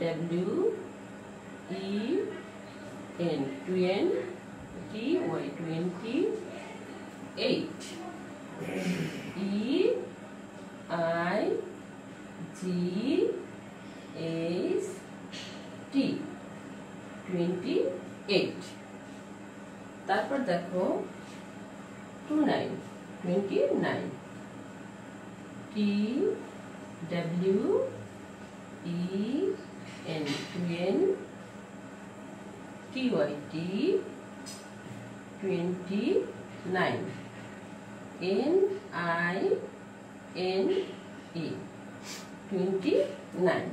W-E-N 20 28 E-I-G-H-T 28 তারপর দেখো 29 T-W-E-N 29 N-I-N-E 29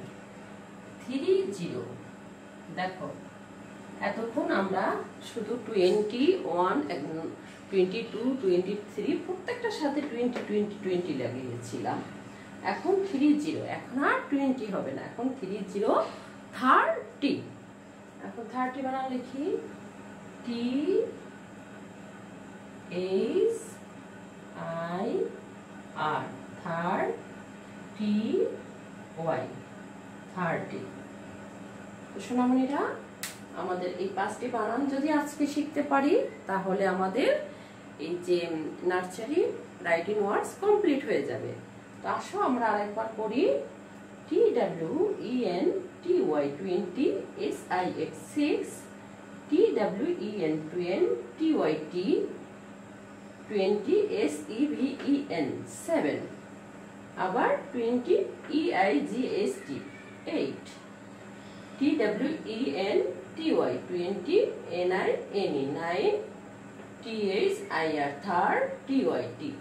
30 দেখো এতক্ষণ আমরা শুধু 21 22 23 প্রত্যেকটার সাথে 20 লাগিয়েছিলাম। এখন 30 এখন আর 20 হবে না, এখন 30 30 এখন 30 বানান লিখি T-H-I-R 30 তো সোনামণিরা আমাদের এই 5টি বানান যদি আজকে শিখতে পারি তাহলে আমাদের এই যে নার্সারি রাইটিং ওয়ার্ডস কমপ্লিট হয়ে যাবে। তো আসো আমরা আরেকবার করি। T-W-E-N-T-Y 20 S-I-X 6 T-W-E-N T-Y-T 20 S-E-V-E-N 7 আবার 20 E-I-G-H-T 8 T-W-E-N-T-Y 20 N-I-N-E 9 T-H-I-R 30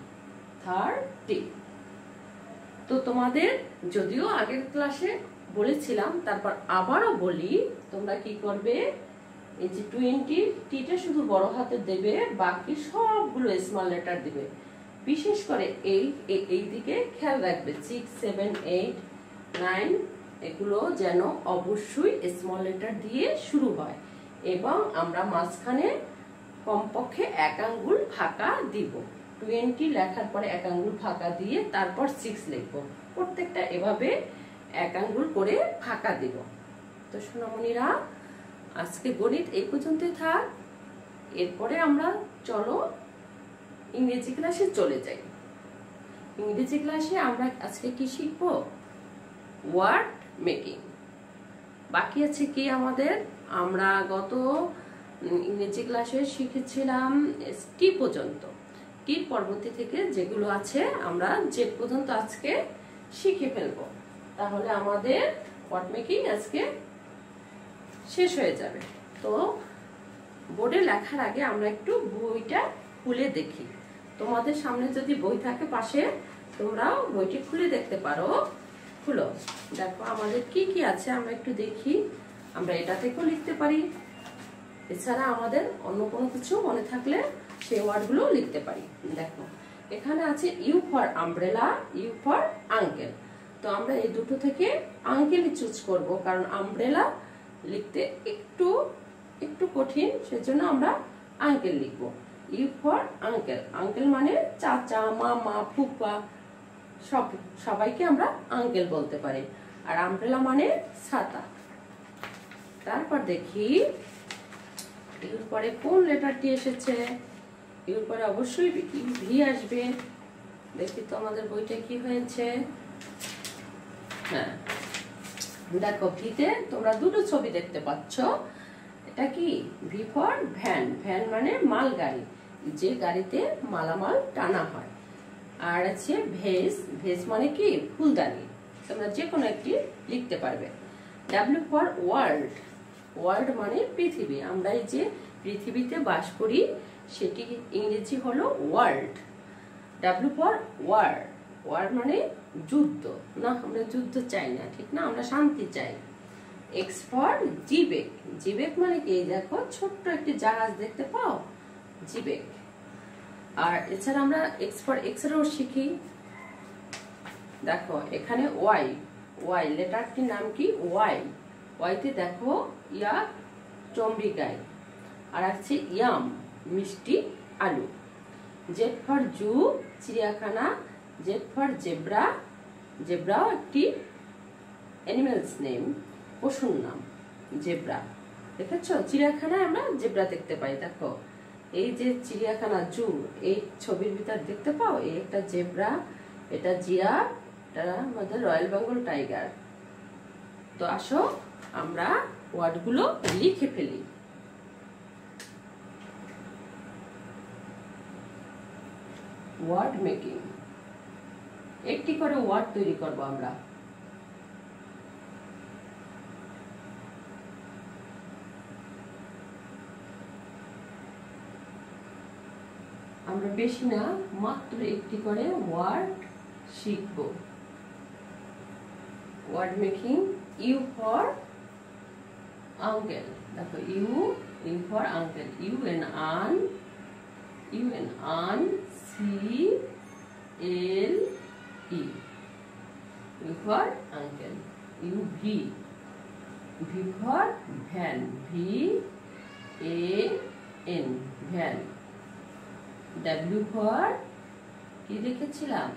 30 তো তোমাদের যদিও আগের ক্লাসে বলেছিলাম তারপর আবারও বলি, তোমরা কি করবে এই যে 20 টিটা শুধু বড় হাতের দেবে, বাকি সবগুলো স্মল লেটার দিবে। বিশেষ করে এই দিকে খেয়াল রাখবে 6 7 8 9 এগুলো যেন অবশ্যই স্মল লেটার দিয়ে শুরু হয় এবং আমরা মাঝখানে কমপক্ষে 1 আঙ্গুল ফাঁকা দিব। 20 লেখার পরে 1 আঙ্গুল ফাঁকা দিয়ে তারপর 6 লিখব। প্রত্যেকটা এভাবে 1 আঙ্গুল করে ফাঁকা দিব। তো সোনামণিরা আজকে গণিত এই পর্যন্তই থাক। এরপরে আমরা চলো ইংরেজি ক্লাসে চলে যাই। ইংরেজি ক্লাসে আমরা আজকে কি শিখব? Word making. বাকি আছে কি আমাদের? আমরা গত ইংরেজি ক্লাসে শিখেছিলাম টি পর্যন্ত। টি পরবর্তী থেকে যেগুলো আছে আমরা জেড পর্যন্ত আজকে শিখে ফেলবো। তাহলে আমাদের ওয়ার্ড মেকিং আজকে শেষ হয়ে যাবে। তো বোর্ডে লেখার আগে আমরা একটু বইটা খুলে দেখি। তোমাদের সামনে যদি বই থাকে পাশে, তোমরাও বইটি খুলে দেখতে পারো। খুলো, দেখো আমাদের কি কি আছে আমরা একটু দেখি। আমরা এটা থেকেও লিখতে পারি, এছাড়া আমাদের অন্য কোনো কিছু মনে থাকলে সেই ওয়ার্ডগুলো লিখতে পারি। দেখো এখানে আছে U for umbrella, U for uncle. তো আমরা এই দুটো থেকে আঙ্কেলই চুজ করব, কারণ আমব্রেলা লিখতে একটু কঠিন, সেজন্য আমরা আঙ্কেল লিখব। ইউ ফর আঙ্কেল, আঙ্কেল মানে চাচা, মামা, ফুপা, সবাইকে আমরা আঙ্কেল বলতে পারি। আর আমব্রেলা মানে ছাতা। তারপর দেখি ইউর পরে কোন লেটারটি এসেছে। ইউর পরে অবশ্যই ভি আসবে। দেখি তো আমাদের বইটা কি হয়েছে। হ্যাঁ দেখো ভিতে তোমরা দুটো ছবি দেখতে পাচ্ছ। এটা কি? ভি ফর ভ্যান, ভ্যান মানে মালগাড়ি, যে গাড়িতে মালামাল টানা হয়। আর আছে ভেজ, ভেজ মানে কি? ফুলদানি। তোমরা যে কোনো একটি লিখতে পারবে। ডাব্লিউ ফর ওয়ার্ল্ড, ওয়ার্ল্ড মানে পৃথিবী। আমরা এই যে পৃথিবীতে বাস করি সেটি ইংরেজি হলো world. W for war, war মানে যুদ্ধ। না, আমরা যুদ্ধ চাই না, ঠিক না, আমরা শান্তি চাই। এক্স ফর জিবেক, জিবেক মানে কি? দেখো ছোট্ট একটি জাহাজ দেখতে পাও, জিবেক। আর এছাড়া আমরা এক্স ফর এক্সরেও শিখি। দেখো এখানে ওয়াই, ওয়াই লেটারটির নাম কি? ওয়াই। ওয়াইতে দেখো ইয়া চমড়ি গায়ে, আর আছে ইয়াম মিষ্টি আলু। জেড ফর জু চিড়িয়াখানা, জেড ফর জেব্রা, জেব্রাও একটি অ্যানিমেলস নেম। পশুর নাম জেব্রা। দেখেছো, চিড়িয়াখানায় আমরা জেব্রা দেখতে পাই। দেখো এই যে চিড়িয়াখানা জু, এই ছবির ভিতর দেখতে পাও, এই একটা জেব্রা, এটা জিরাফ, এটা আমাদের রয়্যাল বেঙ্গল টাইগার। তো আসো আমরা ওয়ার্ডগুলো লিখে ফেলি। ওয়ার্ড মেকিং, একটি করে ওয়ার্ড তৈরি করব আমরা। আমরা বেশি না, মাত্র একটি করে ওয়ার্ড শিখব। Word making, U for uncle. দেখো U for uncle, U N un C L E, U for uncle. U V for van, V A N van. W for কি লিখেছিলাম,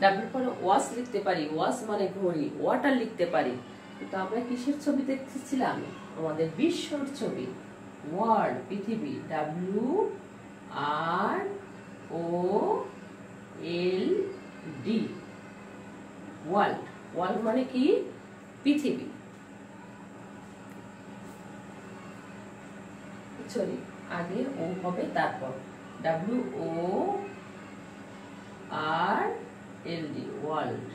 ডাব্লিউ ফর ওয়াচ লিখতে পারি, watch মানে ঘড়ি, water লিখতে পারি। কিন্তু আমরা কিসের ছবি দেখতেছিলাম, আমাদের বিশ্বর ছবি, ওয়ার্ল্ড পৃথিবী, W R O L D, world. World মানে কি, পৃথিবী। সরি, আগে ও হবে, তারপর W O R L D, world.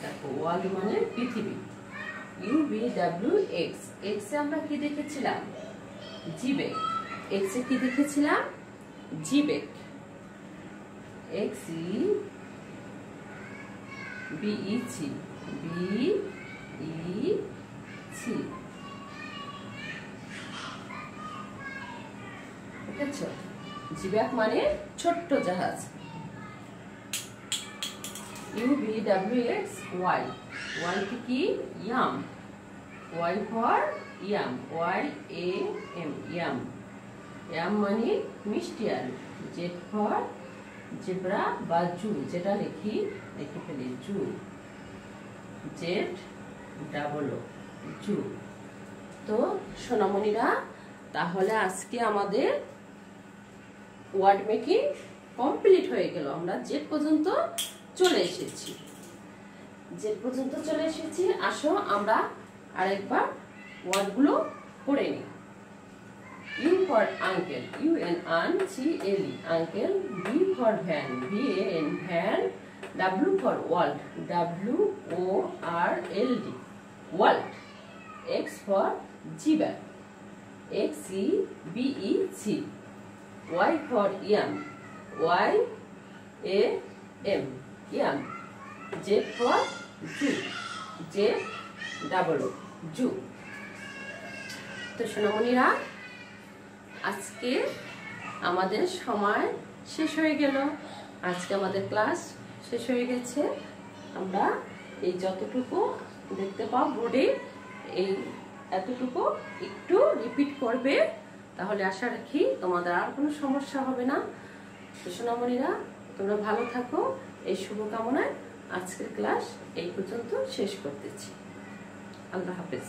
দেখো ওয়ার্ল্ড মানে পৃথিবী। U V W X, X এ আমরা কি দেখেছিলাম, জিবেক। এক্স এ কি দেখেছিলাম, xebec. X E B E C, B E C. দেখেছো, জিবেক মানে ছোট্ট জাহাজ। U V W X Y, Y কি, yam, Y for yam, Y A M, yam. Yam মানে মিষ্টি আলু। জেড ফর জেব্রা বা জু, যেটা লিখে ফেলি, জু, জেড ডাবল ও, জু। তো সোনামণিরা, তাহলে আজকে আমাদের ওয়ার্ড মেকিং কমপ্লিট হয়ে গেল। আমরা জেড পর্যন্ত চলে এসেছি, আসো আমরা আরেকবার ওয়ার্ডগুলো পড়ে নিই। U for uncle, U N un C L E, uncle. V for van, V A N van. W for world, W O R L D, world. X for xebec, X E B E C. Y for yam, Y A M, yam. Z for zoo, Z double O, zoo. তো সোনামণিরা, আজকে আমাদের সময় শেষ হয়ে গেল, আজকে আমাদের ক্লাস শেষ হয়ে গেছে। আমরা এই যতটুকু দেখতে পাও বোর্ডে, এই এতটুকু একটু রিপিট করবে, তাহলে আশা রাখি তোমাদের আর কোনো সমস্যা হবে না। সোনামণিরা, তোমরা ভালো থাকো, এই শুভকামনায় আজকের ক্লাস এই পর্যন্ত শেষ করতেছি। আল্লাহ হাফেজ।